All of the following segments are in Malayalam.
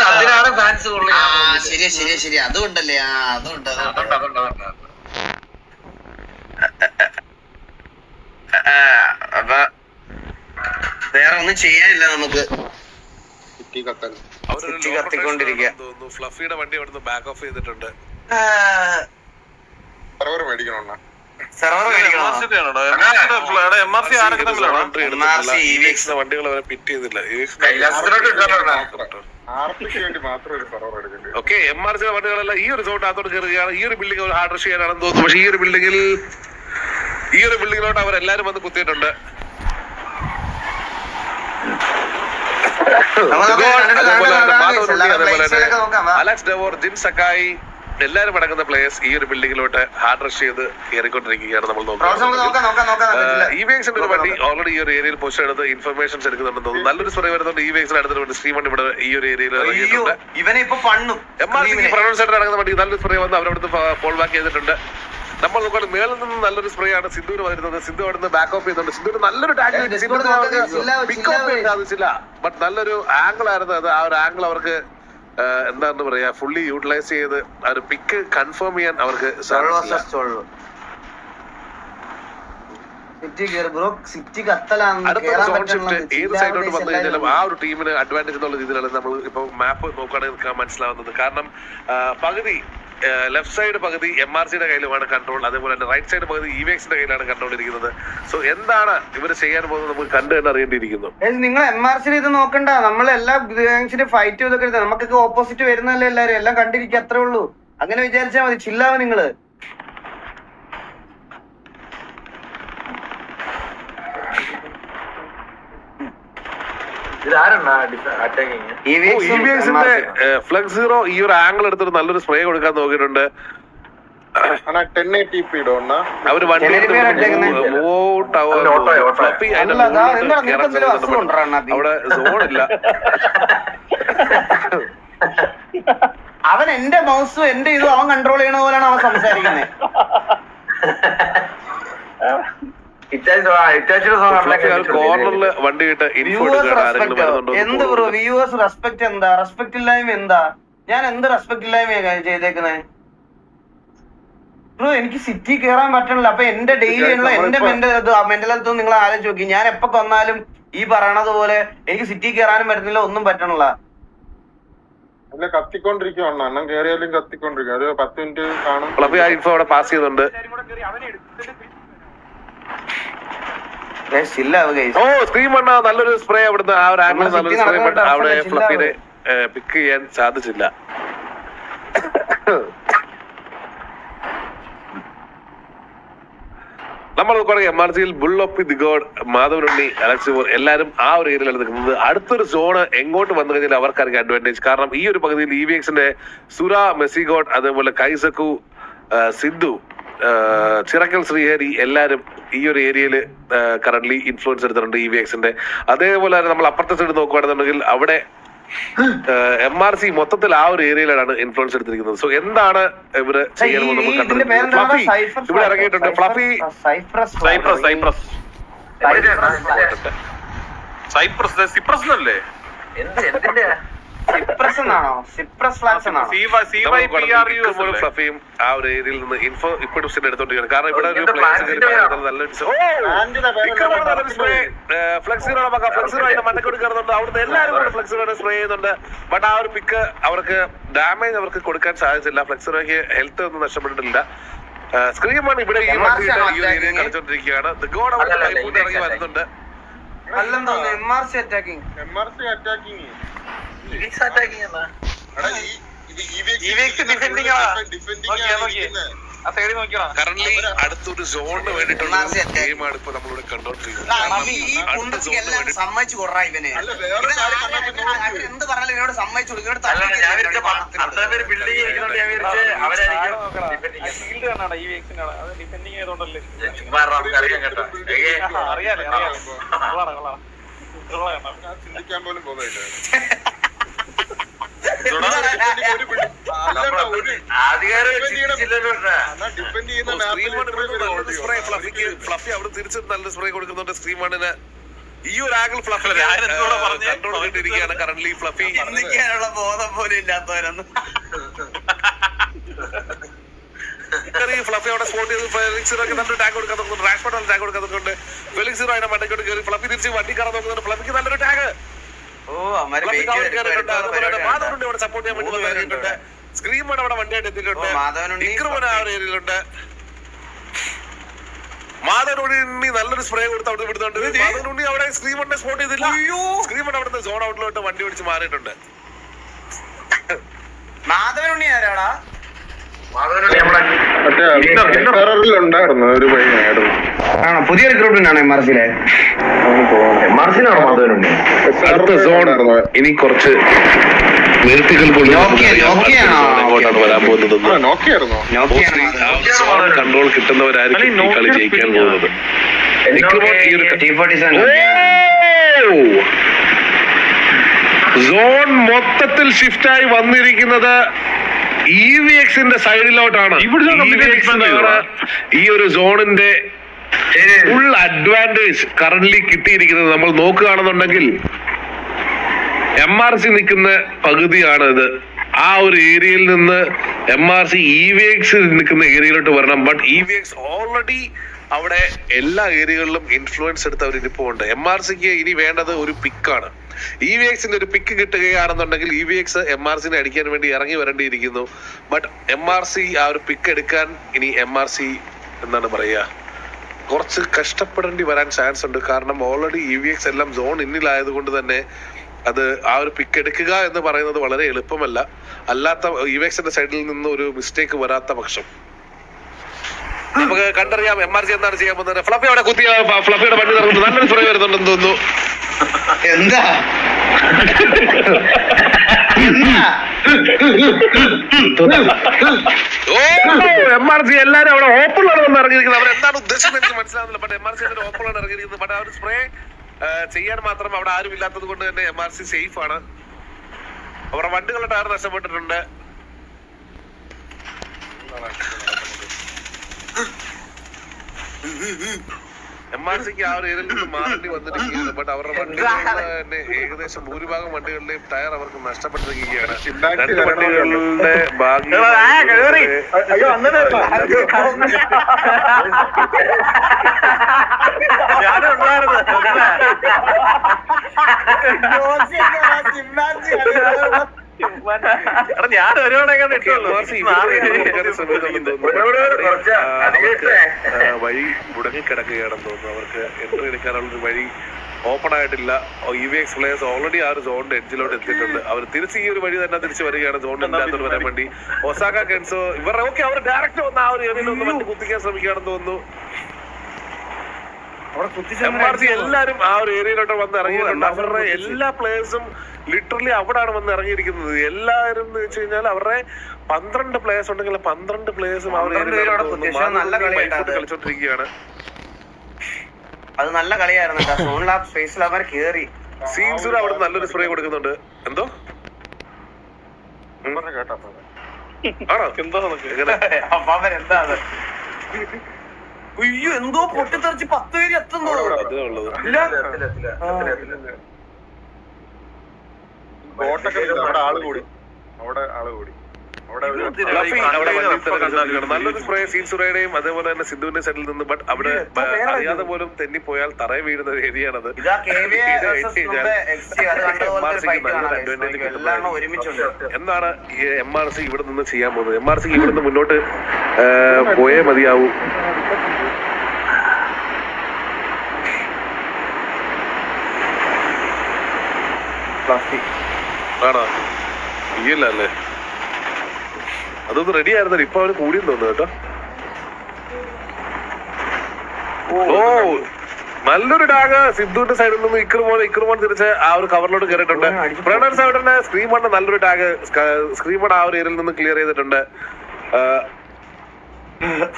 അതിനാണ് ഫാൻസ് ശരി അതുകൊണ്ടല്ലേ അതുകൊണ്ട് അപ്പൊ വേറെ ഒന്നും ചെയ്യാനില്ല നമുക്ക്. കത്തിക്കൊണ്ടിരിക്കുക. ഫ്ലഫിയുടെ വണ്ടി അവിടുന്ന് ബാക്ക് ഓഫ് ചെയ്തിട്ടുണ്ട്. വണ്ടികൾ അവരെ പിറ്റ് ചെയ്തില്ല. ഓക്കെ, MRC വണ്ടികളെല്ലാം ഈ ഒരു സോട്ടിനകത്തോട്ട് കയറുകയാണ്. ഈ ഒരു ബിൽഡിംഗ് അവർ ഹാർഡ് റഷ് ചെയ്യാനാണെന്ന് തോന്നുന്നു. പക്ഷെ ഈ ഒരു ബിൽഡിങ്ങിലോട്ട് അവരെല്ലാരും വന്ന് കുത്തിയിട്ടുണ്ട്. അലക്സ് ഡെവോർ, ജിൻ സക്കായി എല്ലാരും അടങ്ങുന്ന പ്ലേയേഴ്സ് ഈ ഒരു ബിൽഡിങ്ങിലോട്ട് ഹാർഡ് റഷ് ചെയ്ത് കയറിക്കൊണ്ടിരിക്കുകയാണ്. നമ്മൾ നോക്കുന്നത് EVXന്റെ ഒരു വണ്ടി ഓൾറെഡി ഈ ഒരു ഏരിയയിൽ പോസ്റ്റ് എടുത്ത് ഇൻഫർമേഷൻസ് എടുക്കുന്നുണ്ടെന്ന് തോന്നുന്നു. നല്ലൊരു സ്പ്രേ വരുന്നുണ്ട്. EVXന് അടുത്തുണ്ട്. ശ്രീമൺ ഇവിടെ ഈ ഒരു ഏരിയയിൽ ഇറങ്ങിയിട്ടുണ്ട്. MRC പ്രൊണൗൺസേറ്റർ അടങ്ങുന്ന വണ്ടി നല്ലൊരു സ്പ്രേ വന്ന് അവരടുത്ത് ഫോൾ ബാക്ക് ചെയ്തിട്ടുണ്ട്. നമ്മൾ നോക്കാൻ മേളിൽ നിന്ന് നല്ലൊരു സ്പ്രേ ആണ് സിന്ധുവിന് വരുന്നത്. സിന്ധു അവിടെ നിന്ന് ബാക്ക് ഓഫ് ചെയ്തിട്ടുണ്ട്. സിന്ധുവിന് നല്ലൊരു ടാഗ് സാധിച്ചില്ല. ബട്ട് നല്ലൊരു ആംഗിൾ ആയിരുന്നു അത്. ആ ഒരു ആംഗിൾ അവർക്ക് എന്താന്ന് പറയാ ഫുള്ളി യൂട്ടിലൈസ് ചെയ്ത് ആ ഒരു പിക്ക് കൺഫേം ചെയ്യാൻ അവർക്ക് ഏത് സൈഡിലോട്ട് വന്നു കഴിഞ്ഞാലും ആ ഒരു ടീമിന് അഡ്വാൻറ്റേജ് എന്നുള്ള രീതിയിലാണ് നമ്മൾ ഇപ്പൊ മാപ്പ് നോക്കുകയാണെങ്കിൽ മനസ്സിലാവുന്നത്. കാരണം പകുതി ലെഫ്റ്റ് സൈഡ് പകുതി MRCയുടെ കയ്യിലുമാണ് കൺട്രോൾ. അതേപോലെ തന്നെ റൈറ്റ് സൈഡ് പകുതി EVXന്റെ കയ്യിലാണ് കൺട്രോൾ ഇരിക്കുന്നത്. സോ എന്താണ് ഇവർ ചെയ്യാൻ പോകുന്നത് നമുക്ക് കണ്ടു തന്നെ അറിയേണ്ടിയിരിക്കുന്നു. നിങ്ങൾ MRC ഇത് നോക്കണ്ട. നമ്മൾ എല്ലാ ഫൈറ്റ് ചെയ്തൊക്കെ നമുക്കൊക്കെ ഓപ്പോസിറ്റ് വരുന്നല്ലേ എല്ലാരും. എല്ലാം കണ്ടിരിക്കുക, അത്രേ ഉള്ളൂ. അങ്ങനെ വിചാരിച്ചാൽ മതി. ചില്ലാവ് നിങ്ങള്. EVXന്റെ ഫ്ലക്സ് സീറോ ഈ ഒരു ആംഗിൾ എടുത്തിട്ട് നല്ലൊരു സ്പ്രേ കൊടുക്കാൻ നോക്കിയിട്ടുണ്ട്. അവര് വണ്ടി അവിടെ സോണില്ല. അവൻ എന്റെ മൗസും എന്റെ ഇതും അവൻ കൺട്രോൾ ചെയ്യണ പോലെയാണ് അവൻ സംസാരിക്കുന്നത്. കോർണറില് വണ്ടി എന്ത് ബ്രോ വ്യൂവേഴ്സ് റെസ്പെക്ട് എന്താ? റെസ്പെക്ട് ഇല്ലായ്മ എന്താ? ഞാൻ എന്ത് റെസ്പെക്ട് ഇല്ലായ്മയാ ചെയ്തേക്കുന്നേ ബ്രോ? എനിക്ക് സിറ്റി കയറാൻ പറ്റണില്ല. അപ്പൊ എന്റെ ഡെയിലി ഉള്ള എന്റെ മെന്റൽ ഹെൽത്ത് നിങ്ങൾ ആലോചിച്ച് നോക്കി. ഞാൻ എപ്പോ കൊന്നാലും ഈ പറയണത് പോലെ എനിക്ക് സിറ്റി കയറാനും പറ്റുന്നില്ല, ഒന്നും പറ്റണില്ല. കത്തിക്കൊണ്ടിരിക്കുവാണ് അണ്ണൻ കയറിയാലും കത്തിക്കൊണ്ടിരിക്കും. ഒരു 10 മിനിറ്റ് കാണും. ഇൻഫോ അവിടെ പാസ് ചെയ്യുന്നുണ്ട്. ഓ സ്ക്രീൻ വണ്ണ നല്ലൊരു സ്പ്രേ അവിടുന്ന് ആ ഒരു ആംഗിൾ നല്ലൊരു സ്പ്രേ. ബട്ട് അവിടെ ഫ്ലഫിനെ പിക്ക് ചെയ്യാൻ സാധിച്ചില്ല. നമ്മൾ നോക്കുകയാണെങ്കിൽ MRCയിൽ ബുള്ളൊപ്പി ദി ഗോഡ്, മാധവനുണ്ണി, അലക്സ് എല്ലാരും ആ ഒരു ഏരിയയിലാണ് നിൽക്കുന്നത്. അടുത്തൊരു സോണ് എങ്ങോട്ട് വന്നു കഴിഞ്ഞാൽ അവർക്കായിരിക്കും അഡ്വാൻറ്റേജ്. കാരണം ഈ ഒരു പകുതിയിൽ EVXന്റെ സുര, മെസ്സിഗോഡ്, അതേപോലെ കൈസക്കു, സിദ്ധു, ചിറക്കൽ ശ്രീഹരി എല്ലാരും ഈ ഒരു ഏരിയയിൽ കറന്റ്ലി ഇൻഫ്ലുവൻസ് എടുത്തിട്ടുണ്ട് EVXന്റെ. അതേപോലെ തന്നെ നമ്മൾ അപ്പുറത്തെ സൈഡ് നോക്കുകയാണെന്നുണ്ടെങ്കിൽ അവിടെ MRC മൊത്തത്തിൽ ആ ഒരു ഏരിയയിലാണ് ഇൻഫ്ലുവൻസ് എടുത്തിരിക്കുന്നത്. സോ എന്താണ് ഇവര് ചെയ്യാൻ നമുക്ക് ഫ്ലഫി ഇവിടെ ഇറങ്ങിയിട്ടുണ്ട്. ഫ്ലഫി സൈപ്രസ് ഫ്ലഫിയും ആ ഒരു ഏരിയയിൽ നിന്ന് ഇൻഫോ ഇപ്പോഴും എടുത്തോണ്ടിരിക്കുകയാണ്. കാരണം ഇവിടെ ഒരു ഫ്ലെക്സിറോയുടെ മണ്ടക്കോട് കയറുന്നുണ്ട്. അവിടുന്ന് എല്ലാവരും കൂടെ ഫ്ലെക്സിറോയുടെ സ്പ്രേ ചെയ്യുന്നുണ്ട്. ബട്ട് ആ ഒരു പിക്ക് അവർക്ക് ഡാമേജ് അവർക്ക് കൊടുക്കാൻ സാധിച്ചില്ല. ഫ്ലെക്സിറോയ്ക്ക് ഹെൽത്ത് ഒന്നും നഷ്ടപ്പെട്ടിട്ടില്ല. സ്ക്രീമാണ് ഇവിടെ ഈ ഏരിയ കളിച്ചോണ്ടിരിക്കുകയാണ്. ഗോഡ് അവിടെ ഇറങ്ങി വരുന്നുണ്ട്. MRC അറ്റാക്കിങ് കറന്റ്ലി അടുത്തൊരു സോണിന് വേണ്ടിയിട്ടുള്ള ഗെയിമാണ് ഇപ്പൊ നമ്മളിവിടെ കണ്ടോണ്ടിരിക്കുന്നത്. സമ്മതിച്ചു കൊറാ ഇവന്. എന്ത് പറഞ്ഞാലും ഇവനോട് സമ്മതിച്ചു കൊടുക്കും. ചിന്തിക്കാൻ പോലും പോകുന്നില്ല. ഫ്ലഫി അവിടെ തിരിച്ച് നല്ല സ്പ്രേ കൊടുക്കുന്നുണ്ട്. സ്ക്രീൻ വണ്ണിന് ഈ ഒരു ആംഗിൾ ഫ്ലഫി കൺട്രോൾ ചെയ്തിരിക്കുകയാണ് കറന്റ്ലി ഫ്ലഫി. ചിന്തിക്കാനുള്ള ബോധം പോലും ഇല്ലാത്തവരൊന്നും. ഫ്ലഫി അവിടെ സ്പോട്ട് ചെയ്ത് ഫെലിക്സ് സീറോയ്ക്ക് നല്ലൊരു ടാഗ് കൊടുക്കാൻ നോക്കുന്നുണ്ട്. റാഷ്ഫോർഡ് ടാഗ് കൊടുക്കാൻ നോക്കുന്നുണ്ട്. ഫെലിക്സ് സീറോ അതിനെ മണ്ടയ്ക്കോട്ട് കയറി ഫ്ലഫി തിരിച്ച് വണ്ടി കയറാൻ നോക്കുന്നുണ്ട്. ഫ്ലഫിക്ക് നല്ലൊരു ടാഗ്. മാധവനുണ്ട് അവിടെ സപ്പോർട്ട് ചെയ്യാൻ വേണ്ടി വന്നിട്ടുണ്ട്. സ്ക്രീമോട് അവിടെ വണ്ടിയായിട്ട് എത്തിയിട്ടുണ്ട്. ഇക്രമൻ ആ ഒരു ഏരിയയിലുണ്ട്. മാധവനുണ്ണി നല്ലൊരു സ്പ്രേ കൊടുത്ത് അവിടെ വിടുന്നുണ്ട്. മാധവനുണ്ണി അവിടെ സ്ക്രീമോണിനെ സ്പോട്ട് ചെയ്തില്ല. സ്ക്രീമോൺ അവിടുത്തെ സോൺ ഔട്ടിലോട്ട് വണ്ടി ഓടിച്ച് മാറിയിട്ടുണ്ട്. മാധവനുണ്ണി ആരാടാ? ഉണ്ടായിരുന്നു ഒരു പയ്യനായിരുന്നു. ആണോ? പുതിയ റിക്രൂട്ട്മെന്റ് ആണോ എംആർസിയിലെ? അടുത്ത സോൺ ഇനി കുറച്ച് വരാൻ പോകുന്നത്. കൺട്രോൾ കിട്ടുന്നവരായിരിക്കും ഈ കളി ജയിക്കാൻ പോകുന്നത്. സോൺ മൊത്തത്തിൽ ഷിഫ്റ്റായി വന്നിരിക്കുന്നത് EVXന്റെ സൈഡിലോട്ടാണ്. ഈ ഒരു സോണിന്റെ ഫുൾ അഡ്വാൻറ്റേജ് കറന്റ്ലി കിട്ടിയിരിക്കുന്നത്. നമ്മൾ നോക്കുകയാണെന്നുണ്ടെങ്കിൽ MRC നിൽക്കുന്ന പകുതിയാണ് ഇത്. ആ ഒരു ഏരിയയിൽ നിന്ന് MRC EVX നിൽക്കുന്ന ഏരിയയിലോട്ട് വരണം. ബട്ട് EVX ഓൾറെഡി അവിടെ എല്ലാ ഏരിയകളിലും ഇൻഫ്ലുവൻസ് എടുത്ത് അവർ ഇരിപ്പുണ്ട്. MRCക്ക് ഇനി വേണ്ടത് ഒരു പിക്കാണ്. EVXന്റെ ഒരു പിക്ക് കിട്ടുകയാണെന്നുണ്ടെങ്കിൽ EVX MRCനെ അടിക്കാൻ വേണ്ടി ഇറങ്ങി വരേണ്ടിയിരിക്കുന്നു. ബട്ട് MRC ആ ഒരു പിക്ക് എടുക്കാൻ ഇനി MRC എന്താണ് പറയുക, കുറച്ച് കഷ്ടപ്പെടേണ്ടി വരാൻ ചാൻസ് ഉണ്ട്. കാരണം ഓൾറെഡി EVX എല്ലാം സോൺ ഇന്നിലായത് കൊണ്ട് തന്നെ അത് ആ ഒരു പിക്ക് എടുക്കുക എന്ന് പറയുന്നത് വളരെ എളുപ്പമല്ല. അല്ലാത്ത EVXന്റെ സൈഡിൽ നിന്ന് ഒരു മിസ്റ്റേക്ക് വരാത്ത പക്ഷം നമുക്ക് കണ്ടറിയാം MRC എന്താണ് ചെയ്യാൻ പോകുന്നത്. ഫ്ലഫി അവിടെ കുത്തിയ ഫ്ലഫിയുടെ വണ്ടി നടക്കുന്നത് നല്ലൊരു സ്പ്രേ വരുന്നുണ്ടെന്ന് തോന്നുന്നു. എന്താ MRC എല്ലാരും അവിടെ ഓപ്പണിലാണ് വന്ന് ഇറങ്ങിയിരിക്കുന്നത്. അവർ എന്താണ് ഉദ്ദേശിച്ചത് എനിക്ക് മനസ്സിലാവുന്നില്ല. But MRC ഓപ്പണിലാണ് ഇറങ്ങിയിരിക്കുന്നത്. ബട്ട് ആ ഒരു സ്പ്രേ ചെയ്യാൻ മാത്രം അവിടെ ആരും ഇല്ലാത്തത് കൊണ്ട് തന്നെ MRC സേഫ് ആണ്. അവരുടെ വണ്ടികളുടെ ടയർ നഷ്ടപ്പെട്ടിട്ടുണ്ട്. MRCക്ക് ആ ഒരു ഏരിയയിൽ നിന്ന് മാറേണ്ടി വന്നിരിക്കുകയാണ്. ബട്ട് അവരുടെ വണ്ടികളുടെ തന്നെ ഏകദേശം ഭൂരിഭാഗം വണ്ടികളുടെയും ടയർ അവർക്ക് നഷ്ടപ്പെട്ടിരിക്കുകയാണ്. രണ്ട് വണ്ടികളുടെ ഭാഗ്യം ഞാൻ വഴി മുടങ്ങിക്കിടക്കുകയാണെന്ന് തോന്നുന്നു. അവർക്ക് എൻട്രി എടുക്കാനുള്ളൊരു വഴി ഓപ്പൺ ആയിട്ടില്ല. EVX പ്ലേയേഴ്സ് ഓൾറെഡി ആ ഒരു സോണിന്റെ എഡ്ജിലോട്ട് എത്തിയിട്ടുണ്ട്. അവർ തിരിച്ച് ഈ ഒരു വഴി തന്നെ തിരിച്ചു വരികയാണ് സോണിന്റെ വരാൻ വേണ്ടി. ഒസാക്ക കെൻസോ ഇവർ ഓക്കെ അവർ ഡയറക്റ്റ് വന്ന് ആ ഒരു ഏരിയയിൽ ഒന്ന് വണ്ടി കുത്തിക്കാൻ ശ്രമിക്കുകയാണെന്ന് തോന്നുന്നു. MRC എല്ലാരും ആ ഒരു ഏരിയയിലോട്ട് വന്ന് ഇറങ്ങിയിട്ടുണ്ട്. അവരുടെ എല്ലാ പ്ലേയേഴ്സും ലിറ്ററലി അവിടാണ് വന്ന് ഇറങ്ങിയിരിക്കുന്നത്. എല്ലാവരും എന്ന് വെച്ച് കഴിഞ്ഞാൽ അവരുടെ 12 പ്ലേയേഴ്സ് ഉണ്ടെങ്കിൽ 12 പ്ലേയേഴ്സും ആ ഒരു ഏരിയയിലോട്ട് കളിച്ചോണ്ടിരിക്കുകയാണ്. അത് നല്ല കളിയായിരുന്നു. സ്പേസിൽ അവർ കേറി സീൻസും അവിടെ നല്ലൊരു സ്പ്രേ കൊടുക്കുന്നുണ്ട്. എന്തോ ആണോ എന്താ അയ്യോ എന്തോ പൊട്ടിത്തെറിച്ച് 10 പേര് എത്തുന്നു. നല്ലൊരു സ്പ്രേ സീൻസുറയുടെയും അതേപോലെ തന്നെ സിന്ധുവിന്റെ സൈഡിൽ നിന്ന്. ബട്ട് അവിടെ അറിയാതെ പോലും തെന്നിപ്പോയാൽ തറയെ വീഴുന്ന ഒരു ഏരിയയാണത്. എന്താണ് MRC ഇവിടെ നിന്ന് ചെയ്യാൻ പോകുന്നത്? MRC ഇവിടെ നിന്ന് മുന്നോട്ട് പോയേ മതിയാവൂ. ആണോ ഇല്ല അല്ലേ? അതൊന്ന് റെഡി ആയിരുന്നല്ലോ. ഇപ്പൊ അവര് കൂടിയെന്ന് തോന്നുന്നു കേട്ടോ. ഓ നല്ലൊരു ടാഗ് സിദ്ധുവിന്റെ സൈഡിൽ നിന്ന് ഇക്രമോൺ തിരിച്ച് ആ ഒരു കവറിലോട്ട് കയറിയിട്ടുണ്ട്. പ്രണർ സൈഡിന്റെ സ്ക്രീമോണിന്റെ നല്ലൊരു ടാഗ് സ്ക്രീമോൺ ആ ഒരു ഏരിയയിൽ നിന്ന് ക്ലിയർ ചെയ്തിട്ടുണ്ട്.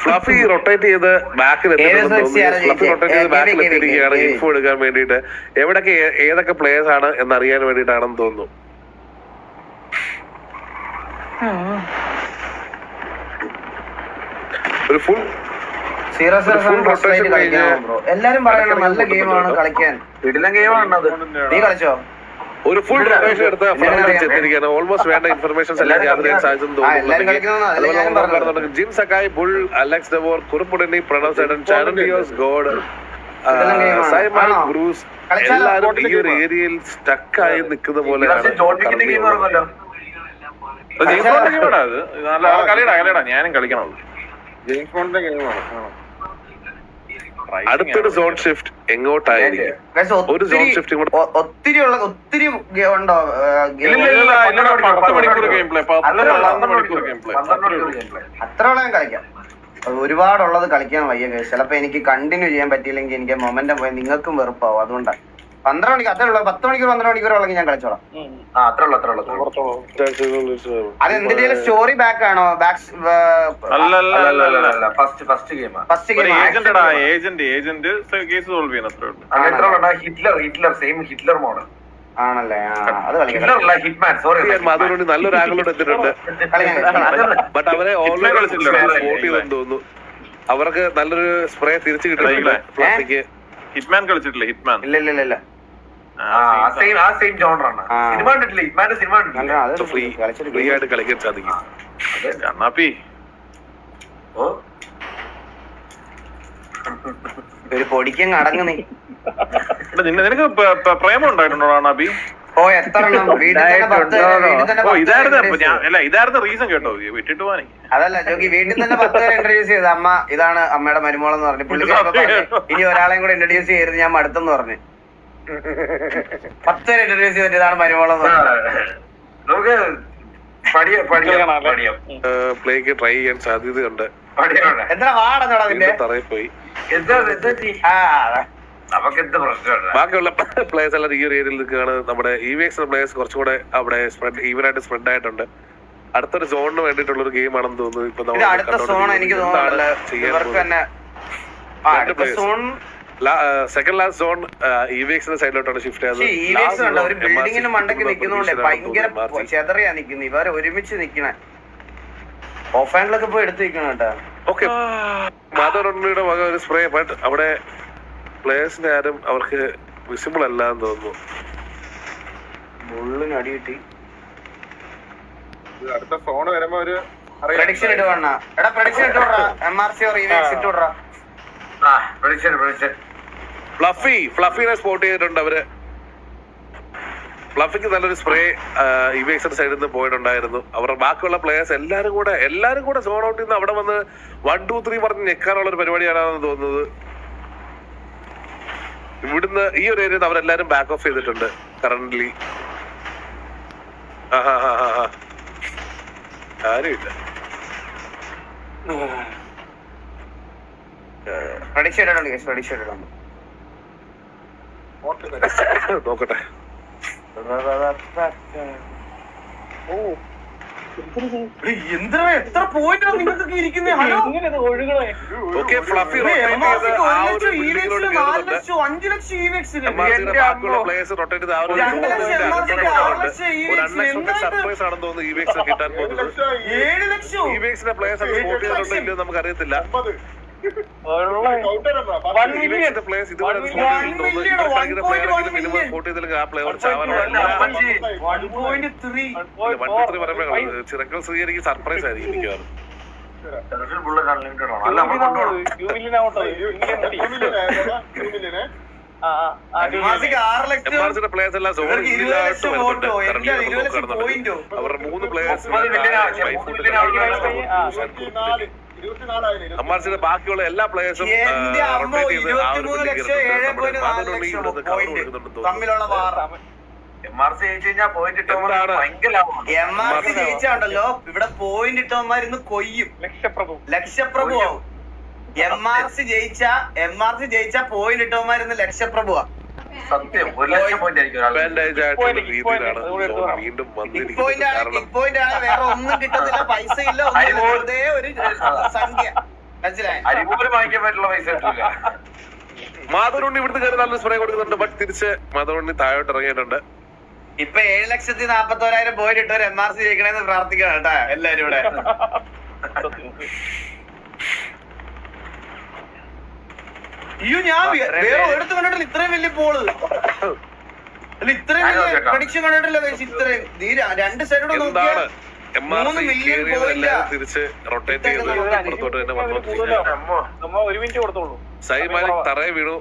ഫ്ലഫി റൊട്ടേറ്റ് ചെയ്ത് ബാക്കിൽ എത്തിയിരിക്കുകയാണ് ഇൻഫോ എടുക്കാൻ വേണ്ടിയിട്ട്. എവിടൊക്കെ ഏതൊക്കെ പ്ലേയേഴ്സ് ആണ് എന്നറിയാൻ വേണ്ടിയിട്ടാണെന്ന് തോന്നുന്നു. ഒരു ഫുൾ ബ്രോ എല്ലാരും പറയണം നല്ല ഗെയിമാണ് കളിക്കാൻ. വീട്ടിലെ ഗെയിമാണ് അത്. നീ കളിച്ചോ? ഒരു ഫുൾ റൊട്ടേഷൻ എടുത്ത് എത്തിയിരിക്കുകയാണ്. ഓൾമോസ്റ്റ് വേണ്ട ഇൻഫർമേഷൻ എല്ലാം ഗ്യാദർ ചെയ്യാൻ സാധിച്ചെന്ന് തോന്നുന്നു. ജിം സക്കായ്, ബുൾ, അലക്സ് ഡെവോർ, കുറുപ്പുടനി, പ്രണവ് സൈഡൻ, ചാനലിയോസ് ഗോഡ്, സൈമൺ ബ്രൂസ് എല്ലാരും ഈ ഒരു ഏരിയയിൽ സ്റ്റക്കായി നിൽക്കുന്ന പോലെയാണ്. ഞാനും കളിക്കണം. ജെയിംസ് ബോണ്ടിന്റെ ഗെയിമാണ്. അടുത്തൊരു സോൺ ഷിഫ്റ്റ് എങ്ങോട്ടായിരിക്കും? ഒരു സോൺ ഷിഫ്റ്റ് ഒത്തിരി ഉണ്ടോ? 10 മണിക്കൂർ ഗെയിം പ്ലേ. അത്രോളം കളിക്കാം. ഒരുപാടുള്ളത് കളിക്കാൻ വയ്യ. ചിലപ്പോ എനിക്ക് കണ്ടിന്യൂ ചെയ്യാൻ പറ്റിയില്ലെങ്കിൽ എനിക്ക് മൊമെന്റം പോയി നിങ്ങൾക്കും വെറുപ്പാവും. അതുകൊണ്ടാണ് 12 മണിക്ക് അത്രേ ഉള്ളൂ. 10 മണിക്കൂർ 12 മണിക്കൂറുള്ളെങ്കിൽ ഞാൻ കളിച്ചോളാം. അത് എന്തിന്റെ സ്റ്റോറി ബാക്ക് ആണോ? First game agent case solve ചെയ്യുന്ന ഹിറ്റ്ലർ മോഡൽ ആണല്ലേ? അത് കളിക്കാം. അതുകൊണ്ട് നല്ലൊരു ആംഗിളോട് എത്തിയിട്ടുണ്ട്. ബട്ട് അവരെ ഓൾറെഡി വോട്ട് ചെയ്തെന്ന് തോന്നുന്നു. അവർക്ക് നല്ലൊരു സ്പ്രേ തിരിച്ചു കിട്ടുന്നില്ല. ഫ്ലഫിക്ക് ഹിറ്റ്മാൻ കളിച്ചിട്ടില്ല. ഹിറ്റ്മാൻ ഇല്ല ഫ്രീ ആയിട്ട് കളിക്കാൻ സാധിക്കും. ഒരു പൊടിക്കങ്ങ് അടങ്ങ് നീ. നിനക്ക് പ്രേമം ഉണ്ടായിട്ടുണ്ടോ അബി? ഓ എത്ര ഇതായിരുന്നു റീസൺ കേട്ടോ വിട്ടിട്ട് പോവാനേ. അതല്ല ജോക്കി, വീട്ടിൽ തന്നെ 10 പേരെ ഇൻട്രൊഡ്യൂസ് ചെയ്ത് അമ്മ ഇതാണ് അമ്മയുടെ മരുമോളെന്ന് പറഞ്ഞു. ഇനി ഒരാളെയും കൂടെ ഇൻട്രൊഡ്യൂസ് ചെയ്ത് ഞാൻ മടുത്തെന്ന് പറഞ്ഞു. 10 പേരെ ഇൻട്രൊഡ്യൂസ് ചെയ്തിട്ട് ഇതാണ് മരുമോളെന്ന് പറഞ്ഞു. പ്ലേക്ക് ട്രൈ ചെയ്യാൻ സാധ്യതയുണ്ട്. എന്താ വാടന്നോടാ നിന്റെ തറയിൽ പോയി. ബാക്കിയുള്ള പ്ലേയേഴ്സ് എല്ലാം ഈ ഒരു ഏരിയയിൽ നിൽക്കുകയാണ്. നമ്മുടെ ഇവിഎക്സ് പ്ലേയേഴ്സ് കുറച്ചും കൂടെ അവിടെ ഈവനായിട്ട് സ്പ്രെഡ് ആയിട്ടുണ്ട്. അടുത്തൊരു സോണിന് വേണ്ടിയിട്ടുള്ള ഒരു ഗെയിം ആണെന്ന് തോന്നുന്നു. ഇപ്പൊ അടുത്ത സോൺ എനിക്ക് സെക്കൻഡ് ലാസ്റ്റ് സോൺ ഇവിഎക്സിന്റെ സൈഡിലോട്ടാണ് ഷിഫ്റ്റ് ചെയ്തത്. ഒരു ബിൽഡിങ്ങിന് മണ്ടയ്ക്ക് നിൽക്കുന്നോണ്ട് ഭയങ്കര ചെതറിയാ നിക്കുന്നത്. ഇവരെ ഒരുമിച്ച് നിക്കണേ. ഓഫ് ആംഗിളൊക്കെ പോയി എടുത്ത് നിൽക്കണം കേട്ടോ. ഓക്കെ, മാധവരുടെ വക ഒരു സ്പ്രേ. ബട്ട് അവിടെ പ്ലേയേഴ്സിന്റെ ആരും അവർക്ക് വിസിബിൾ അല്ല എന്ന് തോന്നുന്നു. മുള്ളിന് അടി കിട്ടി. അടുത്ത സോൺ വരുമ്പോ ഒരു പ്രഡിക്ഷൻ ഇടുവാ. എടാ പ്രഡിക്ഷൻ ഇട്ടുവിടാ. MRC ഇട്ടുവിടാ. ഫ്ലഫിനെ സ്പോട്ട് ചെയ്തിട്ടുണ്ട് അവര്. ഫ്ലഫിക്ക് നല്ലൊരു സ്പ്രേ ഇവിഎക്സിന്റെ സൈഡിൽ നിന്ന് പോയിട്ടുണ്ടായിരുന്നു. അവരുടെ ബാക്കിയുള്ള പ്ലേയേഴ്സ് എല്ലാരും കൂടെ സോൺ ഔട്ട് ചെയ്യുന്ന അവിടെ വന്ന് 1, 2, 3 പറഞ്ഞ് ഞെക്കാനുള്ള ഒരു പരിപാടിയാണെന്ന് തോന്നുന്നത്. ഇവിടുന്ന് ഈ ഒരു ഏരിയയിൽ അവരെല്ലാരും ബാക്ക് ഓഫ് ചെയ്തിട്ടുണ്ട് കറന്റ്ലി. ആരുമില്ല. നോക്കട്ടെ. എത്ര പോയിന്റ് നിങ്ങൾക്കൊക്കെ ഇരിക്കുന്നത്? ഹലോ, ഓക്കെ, ഫ്ലഫി 4 ലക്ഷം, 5 ലക്ഷം പ്ലേയേഴ്സ് റൊട്ടേറ്റ് ചെയ്ത് സർപ്രൈസ് ആണെന്ന് തോന്നുന്നു ഇവിഎക്സ് കിട്ടാൻ പോകുന്നത്. 7 ലക്ഷം ഇവിഎക്സിന്റെ പ്ലേയേഴ്സ് സ്പോട്ട് ചെയ്തിട്ടുണ്ടോ ഇല്ലയോ നമുക്ക് അറിയത്തില്ല. പ്ലേയേഴ്സ് ഇതുവരെ സ്പോട്ട് ചെയ്തില്ലെങ്കിൽ ആ പ്ലെയർ ചിറക്കൽ ശ്രീ എനിക്ക് സർപ്രൈസ് ആയിരിക്കും മിക്കവാറും. പ്ലേയേഴ്സ് എല്ലാം അവരുടെ 3 പ്ലേയേഴ്സ് അമ്മാർസിന്റെ ബാക്കിയുള്ള എല്ലാ പ്ലേയേഴ്സും ജയിച്ചാണ്ടല്ലോ ഇവിടെ പോയിന്റ് ഇട്ടവന്മാരിന്ന് കൊയ്യും. ലക്ഷപ്രഭു ആവും. MRC ജയിച്ച പോയിന്റ് ഇട്ടവന്മാരിന്ന് ലക്ഷപ്രഭുവാ. സത്യം 1 ലക്ഷം പോയിന്റ് വേറെ ഒന്നും കിട്ടത്തില്ല. പൈസ ഇല്ല, വെറുതെ ഒരു സംഖ്യ. മനസ്സിലായി? വാങ്ങിക്കാൻ പറ്റുള്ള പൈസ കിട്ടില്ല. മാധവനുണ്ണി ഇവിടുത്തെ കയറി നല്ല സ്പ്രേ കൊടുക്കുന്നുണ്ട്. ബട്ട് തിരിച്ച് മാധവനുണ്ണി താഴോട്ട് ഇറങ്ങിയിട്ടുണ്ട്. ഇപ്പൊ 7,41,000 പോയിന്റ് ഇട്ടവർ MRC ജയിക്കണേന്ന് പ്രാർത്ഥിക്കണം കേട്ടാ എല്ലാരും ഇവിടെ. അയ്യോ ഞാൻ വേറെ എടുത്ത് കണ്ടിട്ടില്ല ഇത്രയും വലിയ പോള്. അല്ല ഇത്രയും വലിയ പ്രഡിക്ഷൻ കണ്ടിട്ടില്ല guys. ഇത്രയും രണ്ട് സൈഡോടെ നോക്കിയാൽ എന്താണ് MRC കേറിയത് എല്ലാവരും തിരിച്ച് റൊട്ടേറ്റ് ചെയ്ത് അപ്പുറത്തോട്ട് തന്നെ വന്നോണ്ടിരിക്കുകയാണ്. ഒരു മിനിറ്റ് കൊടുത്തോളൂ. സൈമാലിക് തറയെ വീണു.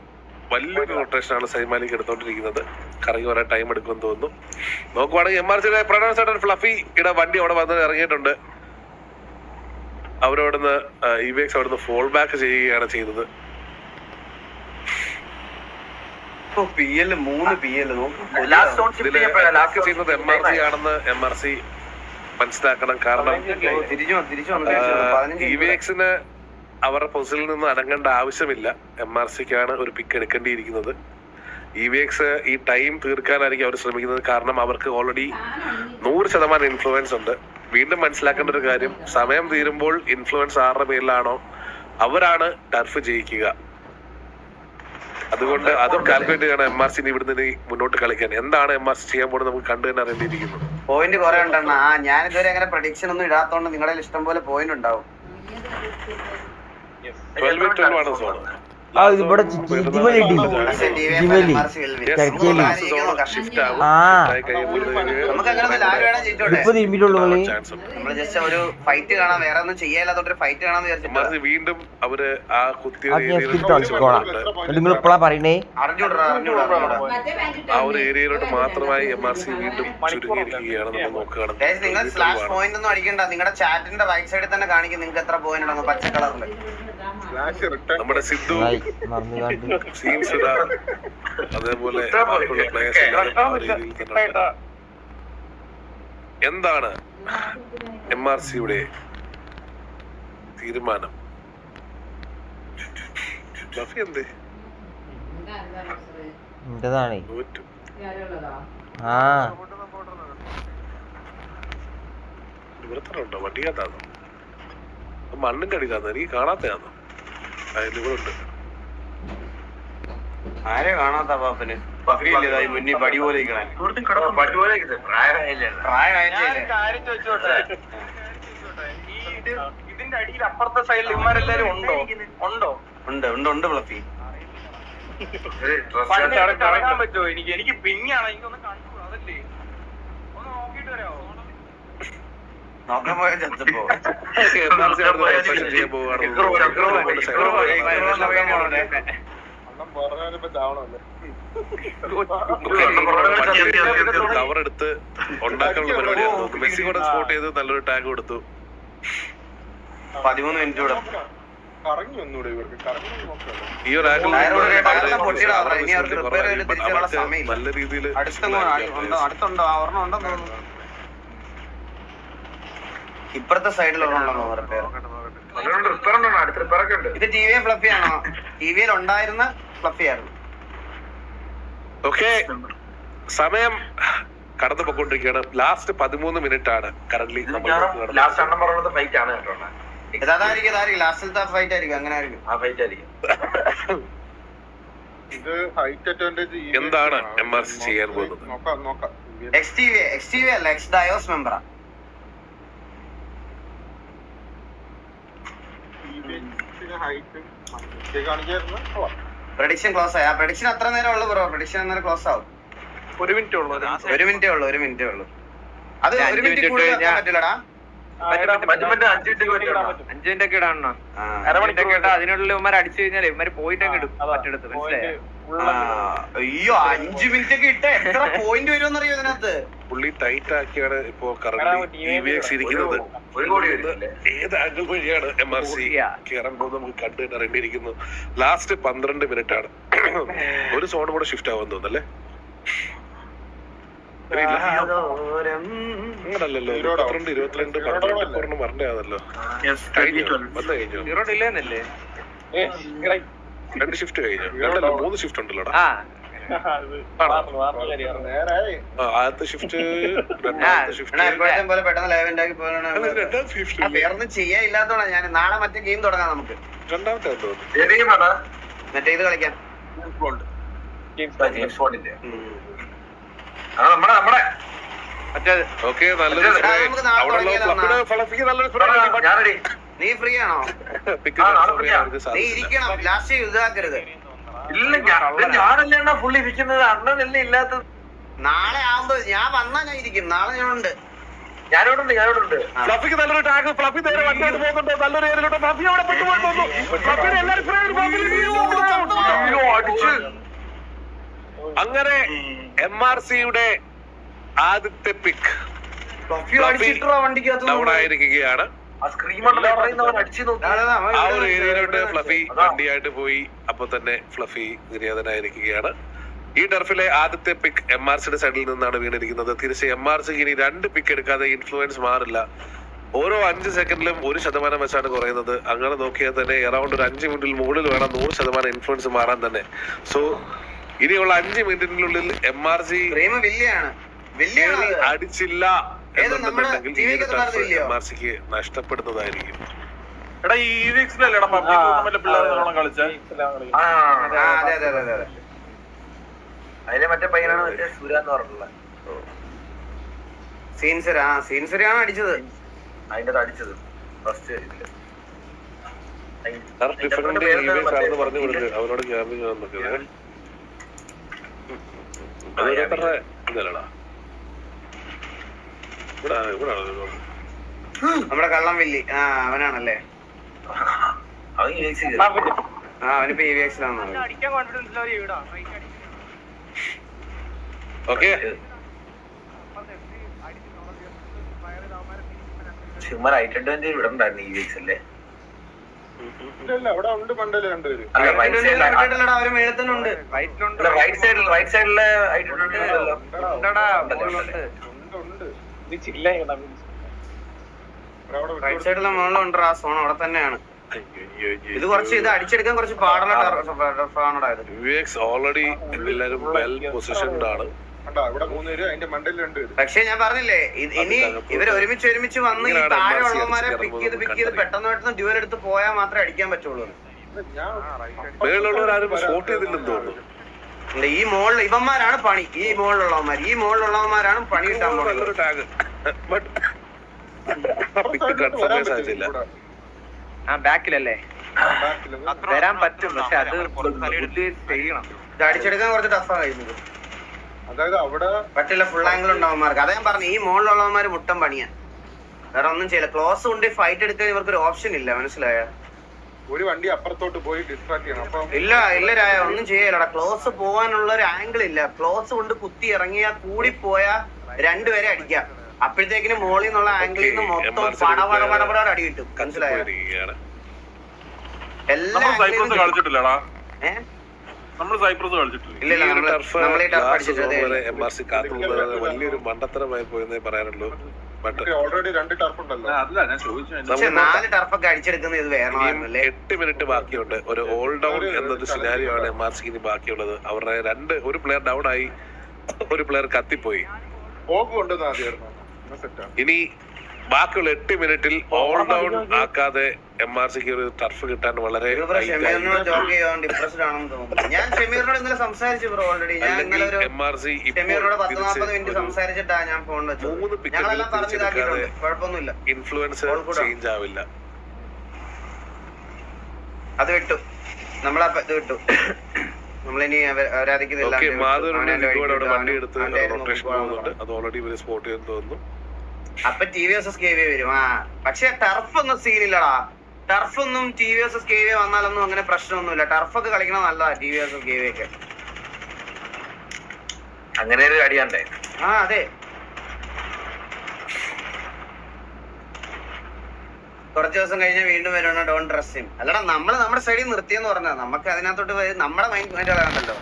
വലിയൊരു റൊട്ടേഷൻ ആണ് സൈമാലിക് എടുത്തോണ്ടിരിക്കുന്നത്. കറങ്ങി വരാൻ ടൈം എടുക്കുമെന്ന് തോന്നുന്നു. നോക്കുവാണെങ്കിൽ MRCയുടെ പ്രണവ് ഫ്ലഫിയുടെ വണ്ടി അവിടെ വന്ന് ഇറങ്ങിയിട്ടുണ്ട്. അവരവിടുന്ന് EVX അവിടുന്ന് ഫോൾ ബാക്ക് ചെയ്യുകയാണ് ചെയ്തത്. PL 3 PL ചെയ്യുന്നത് MRC ആണെന്ന് MRC മനസ്സിലാക്കണം. കാരണം EVXന് അവരുടെ പൊസിഷനിൽ നിന്ന് അനങ്ങേണ്ട ആവശ്യമില്ല. MRCക്കാണ് ഒരു പിക്ക് എടുക്കേണ്ടിയിരിക്കുന്നത്. EVX ഈ ടൈം തീർക്കാനായിരിക്കും അവർ ശ്രമിക്കുന്നത്. കാരണം അവർക്ക് ഓൾറെഡി 100% ഇൻഫ്ലുവൻസ് ഉണ്ട്. വീണ്ടും മനസ്സിലാക്കേണ്ട ഒരു കാര്യം, സമയം തീരുമ്പോൾ ഇൻഫ്ലുവൻസ് ആരുടെ പേരിലാണോ അവരാണ് ടർഫ് ജയിക്കുക. അതുകൊണ്ട് അതും കാൽക്കുലേറ്റ് ചെയ്യണം MRC ഇവിടുന്ന് മുന്നോട്ട് കളിക്കാൻ. എന്താണ് MRC ചെയ്യാൻ പോകുന്നത് നമുക്ക് കണ്ടു തന്നെ അറിയേണ്ടിയിരിക്കുന്നു. പോയിന്റ് കുറെ ഉണ്ടെണ്ണ. ഞാൻ ഇതുവരെ അങ്ങനെ പ്രഡിക്ഷൻ ഒന്നും ഇടാത്തോണ്ട് നിങ്ങളുടെ ഇഷ്ടം പോലെ പോയിന്റ് ഉണ്ടാവും. 12 ആണ് സോൺ. ഇവിടെ വീണ്ടും അവര് ആ നിങ്ങൾ ഇപ്പളാ പറയണേ. ആ ഒരു ഏരിയയിലോട്ട് മാത്രമായി MRC വീണ്ടും ചുരുങ്ങിയിരിക്കുകയാണ്. നമ്മൾ നോക്കുകയാണ്. നിങ്ങൾ സ്ലാഷ് പോയിന്റ് ഒന്നും അടിക്കണ്ട. നിങ്ങളുടെ ചാറ്റിന്റെ റൈറ്റ് സൈഡിൽ തന്നെ കാണിക്കും നിങ്ങൾക്ക് എത്ര പോയിന്റ് ഉണ്ടെന്ന് പച്ച കളറിൽ. നമ്മുടെ സിദ്ധു, അതേപോലെ എന്താണ് MRCയുടെ തീരുമാനം? എന്തേ തോറ്റു. ഇവിടത്തോ വണ്ടിക്കകത്താന്നോ മണ്ണിന്റെ അടിക്കാന്നോ എനിക്ക് കാണാത്തയാന്നോ? അതിലിവിടെ ആരെ കാണാത്ത പാപ്പന് മുന്നിൽ പടി പോലെ ഇതിന്റെ അടിയിൽ അപ്പുറത്തെ സൈഡിൽ ഇവന്മാരെല്ലാരും ഉണ്ടോ? ഉണ്ട് ഫ്ലഫി. കാണാൻ പറ്റുമോ? എനിക്ക് പിങ്ങാണ്. എനിക്കൊന്ന് കണ്ടു. അതല്ലേ ഒന്ന് നോക്കിട്ട് വരാമോ? നോക്കാൻ പോയാൽ ചത്തപ്പോ കവറെടുത്ത് ഉണ്ടാക്കാനുള്ള പരിപാടിയാണ്. മെസ്സി കൂടെ സ്പോട്ട് ചെയ്ത് നല്ലൊരു ടാഗ് കൊടുത്തു. 13 മിനിറ്റ് കൂടെ ഈ ഒരു നല്ല രീതിയിൽ അടുത്തുണ്ടോ? ഒരെണ്ണം ഇപ്പുറത്തെ സൈഡിലുണ്ടെന്നോ ഇത് TV ഫ്ലഫി ആണോ? TV ഉണ്ടായിരുന്ന ഫ്ലഫി ആയിരുന്നു. ഓക്കെ, സമയം കടന്നു പോയിക്കൊണ്ടിരിക്കുകയാണ്. ലാസ്റ്റ് 13 മിനിറ്റ് ആണ് കറന്റ്ലി. ലാസ്റ്റിലത്തെ ഫൈറ്റ് ആയിരിക്കും. അങ്ങനെ ആയിരിക്കും. എന്താണ് MRC ചെയ്യാൻ പോകുന്നത്? XTV അല്ല, എക്സ് ഡയോസ് മെമ്പറാ. പ്രഡിക്ഷൻ ക്ലോസ് ആയി. ആ പ്രഡിക്ഷൻ അത്ര നേരം ഉള്ളു ബ്രോ. പ്രഡിക്ഷൻ അന്നേരം ക്ലോസ് ആവും. 1 മിനിറ്റ് ഉള്ളൂ. അത് 1 മിനിറ്റ് കൂടുതൽ പറ്റില്ലടാ. 5 മിനിറ്റ് ഒക്കെ ഇടാണോ? അതിനുള്ളിൽ ഇവന്മാർ അടിച്ചു കഴിഞ്ഞാൽ ഇവന്മാര് പോയിട്ട് അങ്ങ് ഇടും മറ്റെടുത്ത്. മനസ്സിലായോ? അയ്യോ 5 മിനിറ്റ് ഒക്കെ ഇട്ട എത്ര പോയിന്റ് വരുമെന്ന് അറിയോ ഇതിനകത്ത്? പുള്ളി ടൈറ്റ് ആക്കിയാണ് ഇപ്പോ കറന്റ് EVX ഇരിക്കുന്നത്. ഏത് ആംഗിൾ വഴിയാണ് MRC കയറാൻ പോകുന്നത് നമുക്ക് കണ്ടു തന്നെ അറിയേണ്ടിയിരിക്കുന്നു. ലാസ്റ്റ് 12 മിനിറ്റ് ആണ്. ഒരു സോൺ കൂടെ ഷിഫ്റ്റ് ആവാൻ തോന്നല്ലേ? അങ്ങനല്ലല്ലോ, 22, 22, 12 പറഞ്ഞാണല്ലോ. വന്നു കഴിഞ്ഞു. 2 ഷിഫ്റ്റ് കഴിഞ്ഞു. 3 ഷിഫ്റ്റ് ഉണ്ടല്ലോടാ. ആദ്യത്തെ ഷിഫ്റ്റ് വേറൊന്നും ചെയ്യാനില്ലാത്തോണ്ടാ ഞാൻ. നാളെ മറ്റേ ഗെയിം തുടങ്ങാം നമുക്ക്. രണ്ടാമത്തെ മറ്റേ ഇത് കളിക്കാം. ഓക്കെ, നല്ലൊരു നീ ഫ്രീ ആണോ? നീ ഇരിക്കണം. ലാസ്റ്റ് ഇതാക്കരുത്. ഇല്ല ഞാനല്ലേ ഫുള്ള് ഇരിക്കുന്നത്, അണ്ണനല്ലേ ഇല്ലാത്തത്. നാളെ ആവുമ്പോ ഞാൻ വന്നാ ഞാൻ ഇരിക്കും. നാളെ ഞാനുണ്ട്. ഞാനോടുണ്ട്. ഫ്ലഫിക്ക് നല്ലൊരു ടാഗ്. ഫ്ലഫി നേരെ വണ്ടിയായിട്ട് പോകുന്നുണ്ട്. നല്ലൊരു ഏരിയയിലോട്ട് ഫ്ലഫി അവിടെ പെട്ടുപോയി തോന്നുന്നു. ഫ്ലഫിനെ എല്ലാവരും അങ്ങനെ MRCയുടെ ആദ്യത്തെ പിക്ക് ഡൗൺ ആയിരിക്കുകയാണ്. ആ ഒരു ഏരിയയിലോട്ട് ഫ്ലഫി വണ്ടിയായിട്ട് പോയി. അപ്പൊ തന്നെ ഫ്ലഫി നിര്യാതനായിരിക്കുകയാണ്. ഈ ടർഫിലെ ആദ്യത്തെ പിക്ക് MRCയുടെ സൈഡിൽ നിന്നാണ് വീണിരിക്കുന്നത്. തിരിച്ച് MRCക്ക് ഇനി 2 പിക്ക് എടുക്കാതെ ഇൻഫ്ലുവൻസ് മാറില്ല. ഓരോ 5 സെക്കൻഡിലും 1% വെച്ചാണ് കുറയുന്നത്. അങ്ങനെ നോക്കിയാൽ തന്നെ അറൌണ്ട് ഒരു 5 മിനിറ്റിൽ മുകളിൽ വേണം 100% ഇൻഫ്ലുവൻസ് മാറാൻ തന്നെ. സോ ഇനിയുള്ള 5 മിനിറ്റിനുള്ളിൽ MRC അടിച്ചില്ല എന്നുണ്ടെങ്കിൽ ഈ ഒരു ടർഫ് MRCക്ക് നഷ്ടപ്പെടുന്നതായിരിക്കും. എടാ ഈ EVX-ലല്ലേടാ പബ്ജി ടൂർണമെന്റ് പിള്ളേർ നല്ലോണം കളിച്ചേ. അതിലെ മറ്റേ പയ്യനാണ് മറ്റേ സുര എന്ന് പറഞ്ഞിട്ടുള്ള സീൻസരാണ് അടിച്ചത്. അതിന്റെ അടിച്ചത് ഫസ്റ്റ് പറഞ്ഞു കൊടുക്കുക അവരോട് ക്യാമ്പിങ് ഇതല്ലടാ. നമ്മുടെ കള്ളം വില്ലി അവനാണല്ലേ? അവനിപ്പോ EVX-ലാണ്. ഓക്കെ വിടണ്ടായിരുന്നു EVX അല്ലേ? ഇല്ല അവിടെ ഉണ്ട് പണ്ടല്ലേ രണ്ടുപേര്. അവര് മേളത്തിനുണ്ട്. റൈറ്റ് സൈഡിലെ റൈറ്റ് സൈഡിലെ മുകളിലുണ്ട്. ആ സോൺ അവിടെ തന്നെയാണ്. ഇത് അടിച്ചെടുക്കാൻ കുറച്ച് പാടുള്ള ടർഫാണോടായത്. ഓൾറെഡി എല്ലാരും വെൽ പൊസിഷൻഡ് ആണ്. ഇവിടെ 3 പേര്, അതിന്റെ മണ്ടയിൽ 2 പേര്. പക്ഷെ ഞാൻ പറഞ്ഞില്ലേ ഇനി ഇവര് ഒരുമിച്ച് വന്ന് ഈ താഴെ ഉള്ളവന്മാരെ പിക്ക് ചെയ്ത് പെട്ടെന്ന് ഡ്യൂവൽ എടുത്ത് പോയാൽ മാത്രമേ അടിക്കാൻ പറ്റുള്ളൂ. മേളുള്ളവരാരും സ്പോട്ട് ചെയ്തില്ലെന്ന് തോന്നുന്നു. ഈ മോളിൽ ഇവന്മാരാണ് പണി. ഈ മോളിലുള്ളവന്മാരാണ് പണി കിട്ടാൻ പോകുന്നത്. ടാഗ് ബട്ട് കൺഫർമേഷൻ ആയിട്ടില്ല. ബാക്കിലല്ലേ വരാൻ പറ്റും, പക്ഷെ അത് ചെയ്യണം. ഇത് അടിച്ചെടുക്കാൻ കുറച്ച് ടഫാ കഴിയുന്നത്. അതായത് അവിടെ പറ്റില്ല, ഫുൾ ആംഗിൾ ഉണ്ടാവുമാർക്ക്. അതാ ഞാൻ പറഞ്ഞു, ഈ മോളിലുള്ളവന്മാര് മുട്ടം പണിയാ. വേറെ ഒന്നും ചെയ്യില്ല. ക്ലോസ് കൊണ്ട് ഫൈറ്റ് എടുക്കാൻ ഇവർക്കൊരു ഓപ്ഷൻ ഇല്ല. മനസ്സിലായ? ഒരു വണ്ടി അപ്പുറത്തോട്ട് പോയി ഡിസ്ട്രാക്ട് ചെയ്യണം. അപ്പൊ ഇല്ല രായ ഒന്നും ചെയ്യലടാ. ക്ലോസ് പോകാനുള്ള ഒരു ആംഗിൾ ഇല്ല. ക്ലോസ് കൊണ്ട് കുത്തി ഇറങ്ങിയാ കൂടിപ്പോയാ 2 പേരെ അടിക്കാം. അപ്പോഴത്തേക്കിന് മോളിൽ നിന്നുള്ള ആംഗിളിൽ നിന്ന് മൊത്തം പടപട അടി കിട്ടും. മനസ്സിലായോ? എല്ലാ കളിച്ചിട്ടില്ലടാ. നമ്മൾ സൈപ്രസ് MRC കാത്തുള്ളത് വലിയൊരു മണ്ടത്തരമായി പോയെന്നേ പറയാനുള്ളൂ. ഓൾറെഡി 2 ടർഫ് ഉണ്ടല്ലോ. 4 ടർഫൊക്കെ അടിച്ചെടുക്കുന്നത് ഇത് വേറെ 8 മിനിറ്റ് ബാക്കിയുണ്ട്. ഒരു ഓൾ ഡൗൺ എന്നൊരു സിനാരിയോ ആണ് MRCക്ക് ഇനി ബാക്കിയുള്ളത്. അവരുടെ ഒരു പ്ലെയർ ഡൗൺ ആയി, ഒരു പ്ലെയർ കത്തിപ്പോയി. ഇനി ബാക്കിയുള്ള 8 മിനിറ്റിൽ ഓൾ ഡൗൺ ആക്കാതെ MRCക്ക് ഒരു ടർഫ് കിട്ടാൻ വളരെ ഞാൻ ഷമീറിനോട് ഇന്നലെ സംസാരിച്ചു ബ്രോ. ഓൾറെഡി ഞാൻ ഇന്നലെ ഒരു ഷമീറിനോട് 10-40 മിനിറ്റ് സംസാരിച്ചിട്ടാ ഞാൻ ഫോൺ വെച്ചത്. ഞങ്ങളെല്ലാം പറഞ്ഞിതാക്കിയിട്ടുണ്ട്, കുഴപ്പമൊന്നുമില്ല. ഇൻഫ്ലുവൻസ് ചേഞ്ച് ആവില്ല. അത് വിട്ടു, നമ്മളെ ഇത് വിട്ടു. നമ്മളിനി അവരാധിക്കുന്നില്ല. വണ്ടി എടുത്ത് റൊട്ടേഷൻ പോകുന്നുണ്ട്. അത് ഓൾറെഡി ഇവര് സ്പോട്ട് ചെയ്യാൻ തോന്നുന്നു. അപ്പൊ TVS KV വരും. പക്ഷെ ടർഫ് ഒന്നും സീനില്ലടാ. ടർഫൊന്നും TVS KV വന്നാലൊന്നും അങ്ങനെ പ്രശ്നമൊന്നുമില്ല. ടർഫൊക്കെ കളിക്കണം നല്ലതാ TVS KV ഒക്കെ. അങ്ങനെ ഒരു അടിയാണ്ടേ. അതെ. കുറച്ച് ദിവസം കഴിഞ്ഞ് വീണ്ടും വരണം ഡോൺ ട്രസ്റ്റ് ഹിം. അല്ലടാ നമ്മുടെ സൈഡിൽ നിർത്തിയെന്ന് പറഞ്ഞാ നമുക്ക് അതിനകത്തോട്ട് നമ്മുടെ മൈൻഡ് ആണല്ലോ.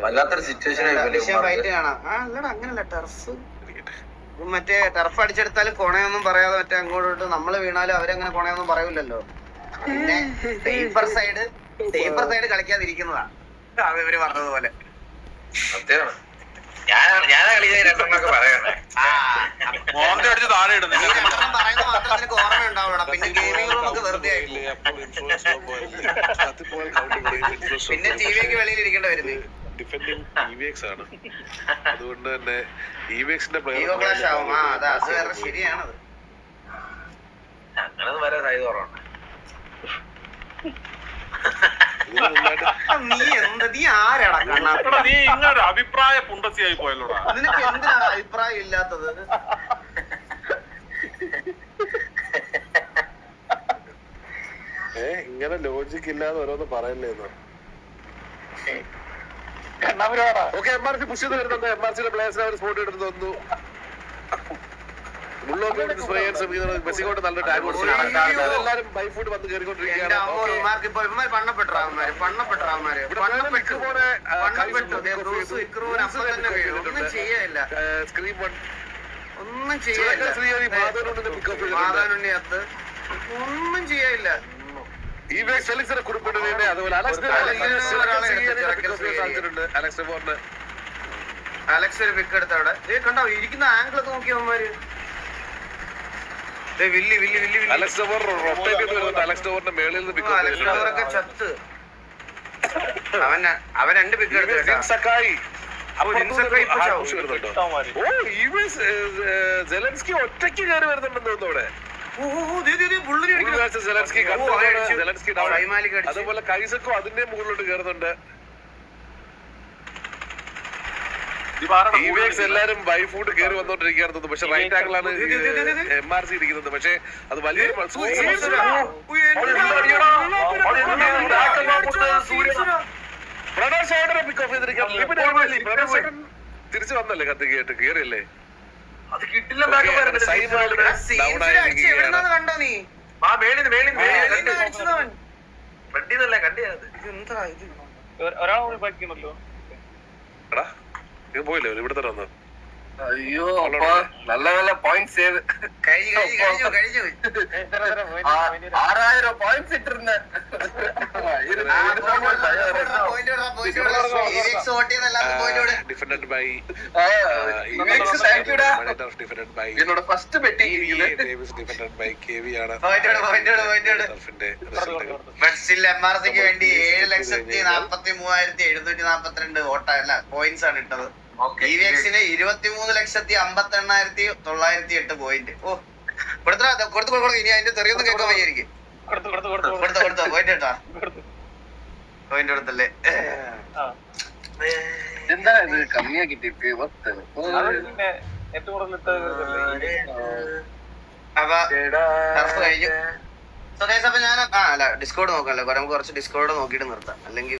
വല്ലാത്തൊരു സിറ്റുവേഷൻ ഫൈറ്റ് കാണാം. അല്ലടാ അങ്ങനല്ല. മറ്റേ ടർഫ് അടിച്ചെടുത്താലും കൊണയൊന്നും പറയാതെ മറ്റേ അങ്ങോട്ട് നമ്മള് വീണാലും അവരങ്ങനെ കൊണയൊന്നും പറയൂലല്ലോ. പിന്നെ സേഫർ സൈഡ് കളിക്കാതിരിക്കുന്നതാ ഇവര് പറഞ്ഞതുപോലെ. ഞാനാ കളിക്കാൻ രണ്ടെണ്ണൊക്കെ പറയണേ. പറയുന്നത് മാത്രം നിനക്ക് ഓർമ്മ ഉണ്ടാവൂടാ. പിന്നെ ഗെയിമിംഗ് റൂം ഒക്കെ വെറുതെ ആയില്ലേ. പിന്നെ ടിവിക്ക് വെളിയിൽ ഇരിക്കേണ്ടി വരുന്നത്. ഡിഫെൻഡിങ് EVX ആണ്. അതുകൊണ്ട് തന്നെ EVXന്റെ ക്ലാഷ് ആവും. അത് വേറെ ശരിയാണത്. അങ്ങനെ വരാൻ സാധ്യത കുറവാണ്. നീ എന്താ നീ ആരാടാ കണ്ണാ? നീ ഇങ്ങനെ അഭിപ്രായ പുണ്ടസിയായി പോയല്ലോടാ. നിനക്ക് എന്തിനാണ് അഭിപ്രായം ഇല്ലാത്തത്? ഇങ്ങനെ ലോജിക് ഇല്ലാതെ ഓരോന്ന് പറയല്ലേന്ന്. ഓക്കെ, MRC പുഷ് ചെയ്ത് വരുന്നുണ്ട്. MRCയുടെ പ്ലേയേഴ്സിനെ അവർ സ്പോട്ട് എടുത്ത് തോന്നുന്നു. മെസ്സിക്കോട്ട് നല്ല ടാഗ് കൊടുത്തിട്ടുണ്ട്. എല്ലാരും ബൈ ഫുഡ് വന്ന് കയറിക്കൊണ്ടിരിക്കുകയാണ്. ഒന്നും ചെയ്യില്ല. ഒന്നും ചെയ്യില്ല. കുറിപ്പിട്ടുണ്ട്. അതുപോലെ അലക്സ് ഒരു പിക്ക് എടുത്ത അവിടെ കണ്ടോ ഇരിക്കുന്ന ആംഗിൾ ഒക്കെ നോക്കി അവന്മാര്. അലക്സ് ചത്ത്. അവൻ 2 പിക്ക് എടുത്ത. സെലൻസ്കി ഒറ്റയ്ക്ക് കയറി വരുന്നുണ്ടെന്ന് തോന്നുന്നു അവിടെ. അതുപോലെ കൈസക്കും അതിന്റെ മുകളിലോട്ട് കയറുന്നുണ്ട്. എല്ലാരും ബൈ ഫുഡ് കയറി വന്നോണ്ടിരിക്കുകയാണ് തോന്നുന്നു. പക്ഷെ റൈറ്റ് ആംഗിളാണ് MRC ഇരിക്കുന്നത്. പക്ഷെ അത് വലിയൊരു തിരിച്ചു വന്നല്ലേ കത്തി കേട്ട് കേറിയല്ലേ. കണ്ടോ നീ? എടാ ഇത് പോയില്ലേ ഇവിടെ തന്നെ വന്നു. അയ്യോ നല്ല നല്ല പോയിന്റ്സ് ചെയ്ത് കഴിഞ്ഞു 6000 പോയിന്റ്സ് ഇട്ടിരുന്ന ഡിഫൻഡ് ബൈ എന്നോട് ഫസ്റ്റ് പെട്ടി ഡിഫൻഡ് ബൈ KV ആണ്. MRCക്ക് വേണ്ടി 7,43,742 വോട്ടല്ല പോയിന്റ്സ് ആണ് ഇട്ടത്. EVXന് 23,58,908 പോയിന്റ്. ഓ കൊടുത്തു ഇനി അതിന്റെ തെറിയൊന്നും കേൾക്കാൻ വയ്യ എനിക്ക്. കൊടുത്ത പോയിന്റ് കേട്ടാ പോയിന്റ് കൊടുത്തല്ലേ. എന്താ ഇത് കമ്മിയാ കിട്ടിയിട്ട് അപ്പൊ ടർഫ് കഴിഞ്ഞു. അപ്പൊ ഞാൻ ഡിസ്കോഡ് നോക്കാമല്ലോ. നമുക്ക് കുറച്ച് ഡിസ്കോഡ് നോക്കിയിട്ട് നിർത്താം. അല്ലെങ്കിൽ